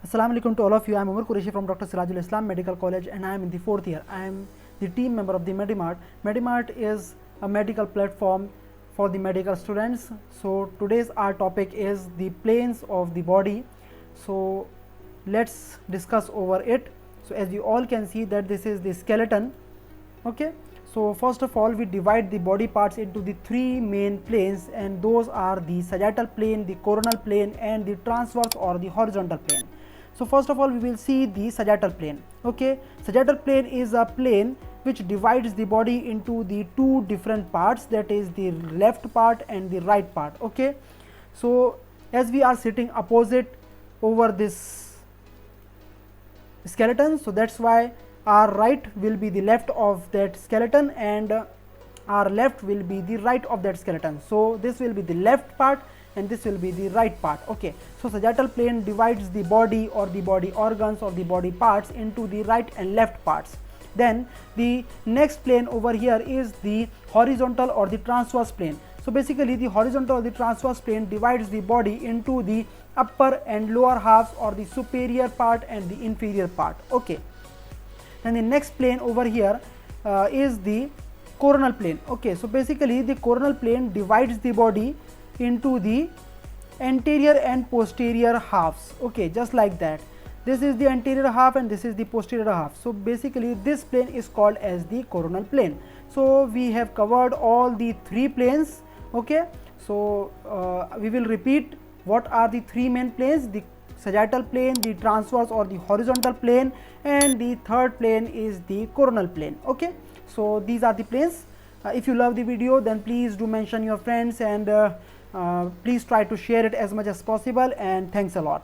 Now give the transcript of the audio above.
Assalamu alaikum to all of you. I am Umar Qureshi from Dr. Sirajul Islam Medical College and I am in the 4th year. I am the team member of the Medimartt. Medimartt is a medical platform for the medical students. So today's our topic is the planes of the body. So let's discuss over it. So as you all can see that this is the skeleton. Okay. So first of all we divide the body parts into the three main planes, and those are the sagittal plane, the coronal plane and the transverse or the horizontal plane. So first of all we will see the sagittal plane. Okay, sagittal plane is a plane which divides the body into the two different parts, that is the left part and the right part. Okay, so as we are sitting opposite over this skeleton, so that's why our right will be the left of that skeleton and our left will be the right of that skeleton. So this will be the left part and this will be the right part. Okay, so sagittal plane divides the body or the body organs or the body parts into the right and left parts. Then the next plane over here is the horizontal or the transverse plane. So basically the horizontal or the transverse plane divides the body into the upper and lower halves, or the superior part and the inferior part. Okay, and the next plane over here is the coronal plane. Okay, so basically the coronal plane divides the body into the anterior and posterior halves. Okay, just like that. This is the anterior half and this is the posterior half. So basically this plane is called as the coronal plane. So we have covered all the three planes. Okay, so we will repeat what are the three main planes: the sagittal plane, the transverse or the horizontal plane, and the third plane is the coronal plane. Okay, so these are the planes. If you love the video, then please do mention your friends and please try to share it as much as possible, and thanks a lot.